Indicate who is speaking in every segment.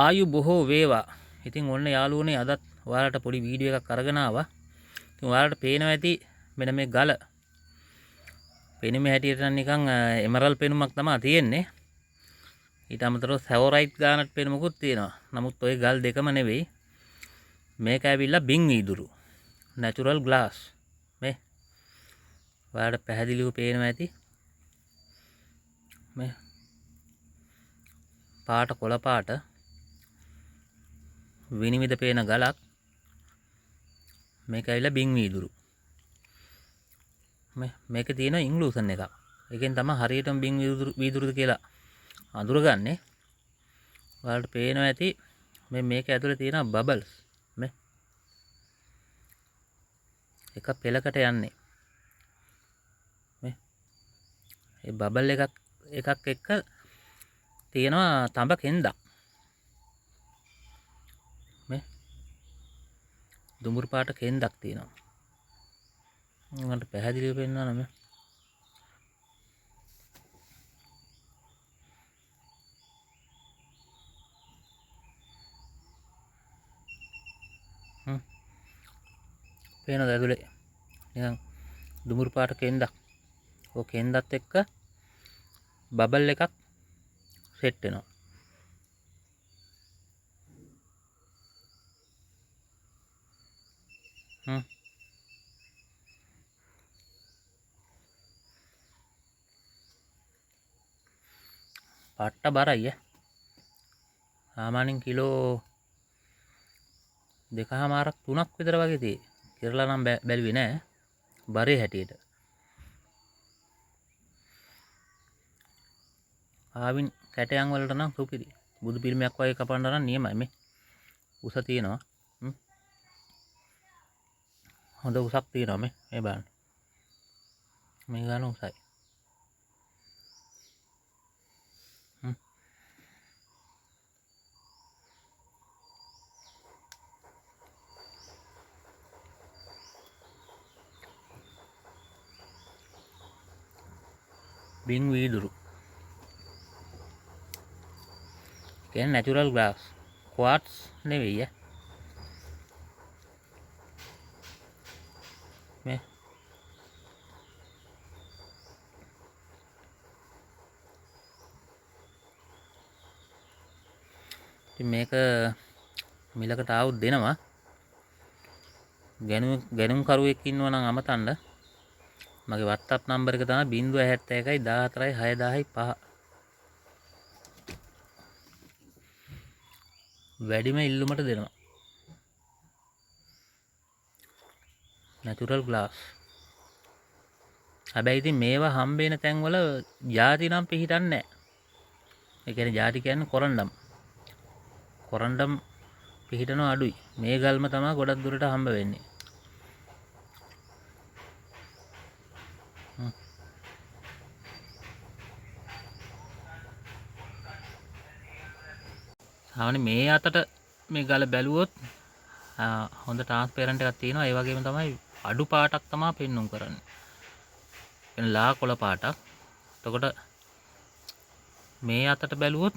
Speaker 1: ආයු බොහෝ වේවා. ඉතින් ඔන්න යාළුවනේ අදත් ඔයාලට පොඩි වීඩියෝ එකක් අරගෙන ආවා. ඉතින් ඔයාලට පේනවා ඇති මෙන්න මේ ගල. පෙනුමේ හැටියට නම් නිකන් එමරල් පෙනුමක් තමයි තියෙන්නේ. ඊට අමතරව සැවොරයිට් ගානට පෙනුමකුත් තියෙනවා. නමුත් ওই ගල් දෙකම නෙවෙයි. මේක ඇවිල්ලා බින් වීදුරු. Natural glass. මේ ඔයාලට පැහැදිලිව පේනවා ඇති. මේ පාට කොළ පාට විනිවිද පේන ගලක්. මේක ඇවිල්ලා බින් වීදුරු. මේක තියෙන ඉන්ක්ලූෂන් එකක්. ඒකෙන් තමයි හරියටම බින් වීදුරුද කියලා අඳුරගන්නේ. ඔයාලට පේනවා ඇති මේක ඇතුලේ තියෙන බබල්ස්. මේ එක පෙලකට යන්නේ. මේ බබල් එකක් එක්ක තියෙනවා තඹ කෙන්දක්. මේ දුඹුරු පාට කෙන්දක් තියෙනවා. මට පැහැදිලිව පෙන්නනවා නම. පේනවද ඇතුලේ නිකන් දුඹුරු පාට කෙන්දක්. ඔය කෙන්දත් එක්ක බබල් එකක් සෙට් වෙනවා. පට්ට බරයි සාමාන්‍යයෙන් කිලෝ 2.5 3ක් විතර වගේ තියෙයි. කිරලා නම් බැලුවේ නෑ බරේ හැටියට. ආවින් කැටයන් වලට නම් සුපිරි. බුදු පිළිමයක් වගේ කපන්න නම් නියමයි මේ. උස තියෙනවා. හොඳ උසක් තියෙනවා මේ බලන්න. මේ ගාන උසයි. බින් වීදුරු. කියන්නේ නැචරල් ග්ලාස්. ක්වාට්ස් නෙවෙයි මේ ඉතින් මේක මිලකට ආවොත් දෙනවා. ගැනුම් කරුවෙක් ඉන්නවා නම් අමතන්න. මගේ WhatsApp නම්බර් එක තමයි 071 14 6005. වැඩිම ඉල්ලුමට දෙනවා. Natural glass. හැබැයි ඉතින් මේවා හම්බෙන තැන්වල ಜಾති නම් පිහිටන්නේ නැහැ. ඒ කියන්නේ ಜಾති කියන්නේ කොරන්ඩම්. කොරන්ඩම් පිහිටන අඩුයි. මේ ගල්ම තමයි ගොඩක් දුරට හම්බ වෙන්නේ. සාමාන්‍ය මේ අතට මේ ගල බැලුවොත් හොඳ ට්‍රාන්ස්පරන්ට් එකක් තියෙනවා. ඒ වගේම තමයි අඩු පාටක් තමයි පෙන්වුම් කරන්නේ. එන ලා කොළ පාටක්. එතකොට මේ අතට බැලුවොත්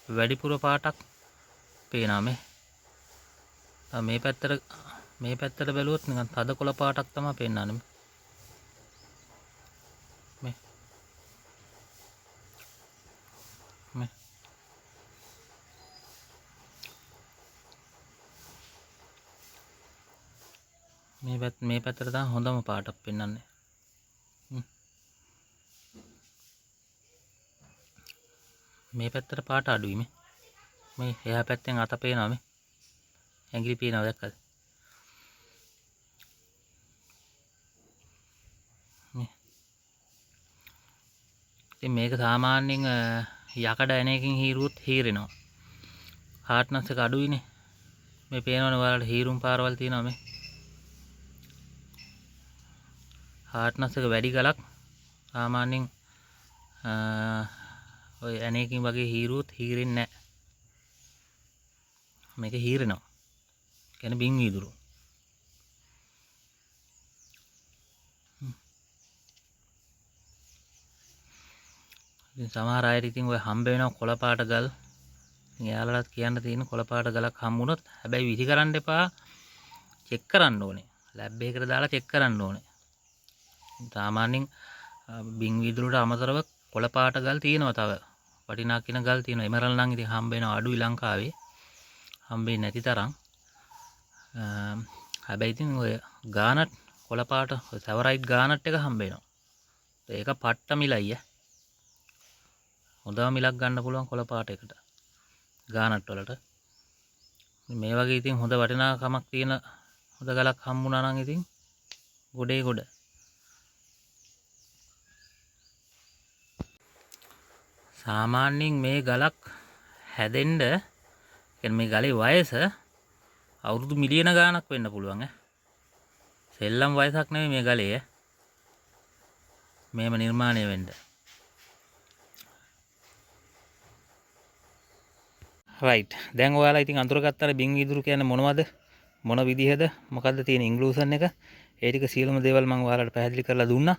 Speaker 1: වැඩිපුර පාටක් පේනවා මේ. මේ පැත්තට බැලුවොත් නිකන් තද කොළ පාටක් තමයි පෙන්වන්නේ. මේ පැත්තට තමයි හොඳම පාටක් පෙන්වන්නේ. මේ පැත්තට පාට අඩුයි මේ එහා පැත්තෙන් අත පේනවා මේ. ඇඟිලි පේනවා දැක්කද? ඉතින් මේක සාමාන්‍යයෙන් යකඩ ඇණයකින් හීරුවොත් හීරෙනවා. හાર્ඩ්නස් එක අඩුයිනේ. මේ පේනවනේ ඔයාලට හීරුම් පාරවල් තියෙනවා මේ. හાર્ඩ්නස් එක වැඩි ගලක් සාමාන්‍යයෙන් ඔය ඇණයකින් වගේ හීරුවොත් හීරෙන්නේ නැහැ. මේක හීරෙනවා. කියන්නේ බින් වීදුරු. ඉතින් සමහර අයට ඉතින් ඔය හම්බ වෙනවා කොළ පාට ගල්. එයාලට කියන්න තියෙන කොළපාට ගලක් හම්බුනොත් හැබැයි විසි කරන්න එපා. චෙක් කරන්න ඕනේ. ලැබ් එකකට දාලා චෙක් කරන්න ඕනේ. සාමාන්‍යයෙන් බින් වීදුරුවට අමතරව කොළපාට ගල් තියෙනවා තව. වටිනා කියන ගල් තියෙනවා. එමරල් නම් ඉතින් හම්බ වෙනවා අඩුයි ලංකාවේ. හම්බෙන්නේ නැති තරම්. හැබැයි ඉතින් ඔය ගානට් කොළපාට සෙවරයිට් ගානට් එක හම්බ වෙනවා. ඒක පට්ට මිලයි ඈ. හොඳම මිලක් ගන්න පුළුවන් කොළපාට එකට. ගානට් වලට. මේ වගේ ඉතින් හොඳ වටිනාකමක් තියෙන හොඳ ගලක් හම්බුණා නම් ඉතින් ගොඩේ ගොඩ. සාමාන්‍යයෙන් මේ ගලක් හැදෙන්න කියන්නේ මේ ගලේ වයස අවුරුදු මිලියන ගාණක් වෙන්න පුළුවන් ඈ. සෙල්ලම් වයසක් නෙමෙයි මේ ගලේ ඈ. මේම නිර්මාණය වෙන්න. රයිට්. දැන් ඔයාලා ඉතින් අඳුරගත්තාට බින් වීදුරු කියන්නේ මොනවද? මොන විදිහද? මොකද්ද තියෙන ඉන්ක්ලූෂන් එක? ඒ ටික සියලුම දේවල් මම ඔයාලට පැහැදිලි කරලා දුන්නා.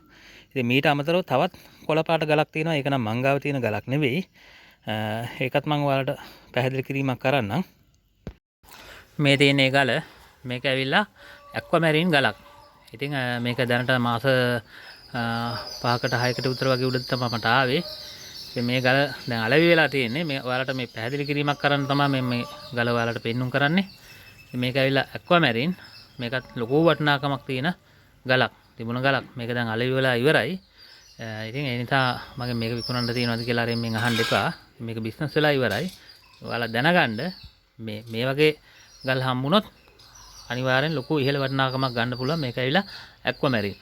Speaker 1: ඉතින් මීට අමතරව තවත් කොළපාට ගලක් තියෙනවා. ඒක නම් මංගාව තියෙන ගලක් නෙවෙයි. ඒකත් මම ඔයාලට පැහැදිලි කිරීමක් කරන්නම්. මේ තියෙන ගල මේක ඇවිල්ලා ඇක්වාමැරින් ගලක්. ඉතින් මේක දැනට මාස 5කට 6කට විතර වගේ උඩ තමයි මට ආවේ. ඉතින් මේ ගල දැන් අලෙවි වෙලා තියෙන්නේ. මේ ඔයාලට මේ පැහැදිලි කිරීමක් කරන්න තමයි මේ ගල ඔයාලට පෙන්눔 කරන්නේ. ඉතින් මේක ඇවිල්ලා ඇක්වාමැරින්. මේකත් ලොකු වටිනාකමක් තියෙන ගලක්. තිබුණ ගලක්. මේක දැන් අලෙවි වෙලා ඉවරයි. ඉතින් ඒ නිසා මගේ මේක විකුණන්න තියෙනවද කියලා අරින් මෙන් අහන්න එපා. මේක බිස්නස් වෙලා ඉවරයි. ඔයාලා දැනගන්න මේ වගේ ගල් හම්බුනොත් අනිවාර්යෙන් ලොකු ඉහළ වටිනාකමක් ගන්න පුළුවන්. මේක ඇවිල්ලා ඇක්වාමැරින්.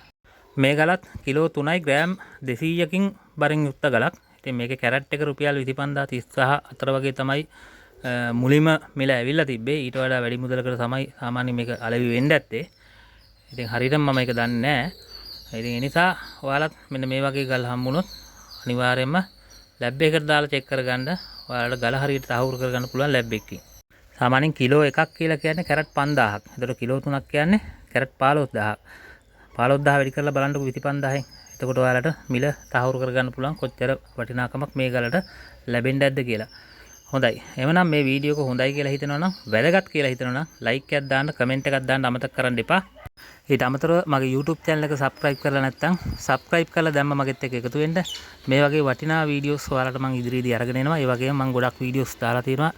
Speaker 1: මේ ගලත් කිලෝ 3යි ග්‍රෑම් 200කින් බරින් යුක්ත ගලක්. ඉතින් මේකේ කැරට් එක රුපියල් 25036 අතර වගේ තමයි මුලින්ම මිල ඇවිල්ලා තිබ්බේ. ඊට වඩා වැඩි මුදලකට තමයි සාමාන්‍ය මේක අලෙවි වෙන්න ඇත්තේ. ඉතින් හරියටම මම ඒක දන්නේ නැහැ. ඉතින් ඒ නිසා ඔයාලත් මෙන්න මේ වගේ ගල් හම්බුනොත් අනිවාර්යයෙන්ම ලැබ් එකකට දාලා චෙක් කරගන්න. ඔයාලට ගල හරියට තහවුරු කරගන්න පුළුවන් ලැබ් එකකින්. සාමාන්‍යයෙන් කිලෝ 1ක් කියලා කියන්නේ කැරට් 5000ක්. එතකොට කිලෝ 3ක් කියන්නේ කැරට් 15000ක්. 15000 වැඩි කරලා බලන්නකො 25000න්. එතකොට ඔයාලට මිල තහවුරු කරගන්න පුළුවන් කොච්චර වටිනාකමක් මේ ගලට ලැබෙන්න ඇද්ද කියලා. හොඳයි. එහෙනම් මේ වීඩියෝ එක හොඳයි කියලා හිතනවා නම් වැදගත් කියලා හිතනවා නම් ලයික් එකක් දාන්න, කමෙන්ට් එකක් දාන්න අමතක කරන්න එපා. ඊට අමතරව මගේ YouTube channel එක subscribe කරලා නැත්නම් subscribe කරලා දැම්ම මගෙත් එක්ක එකතු වෙන්න. මේ වගේ වටිනා වීඩියෝස් ඔයාලට මම ඉදිරියේදී අරගෙන එනවා. ඒ වගේම මම ගොඩක් වීඩියෝස් දාලා තියෙනවා.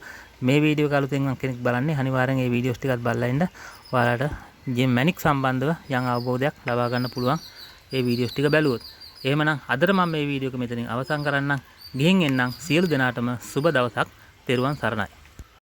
Speaker 1: මේ වීඩියෝ එක අලුතෙන් කෙනෙක් බලන්නේ අනිවාර්යෙන් මේ වීඩියෝස් ටිකත් බලලා ඉන්න. ඔයාලට ජෙමැනික් සම්බන්ධව යම් අවබෝධයක් ලබා ගන්න පුළුවන් මේ වීඩියෝස් ටික බැලුවොත්. එහෙමනම් අදට මම මේ වීඩියෝ එක මෙතනින් අවසන් කරන්නම්. ගිහින් එන්නම්. සියලු දෙනාටම සුබ දවසක්. තෙරුවන් සරණයි.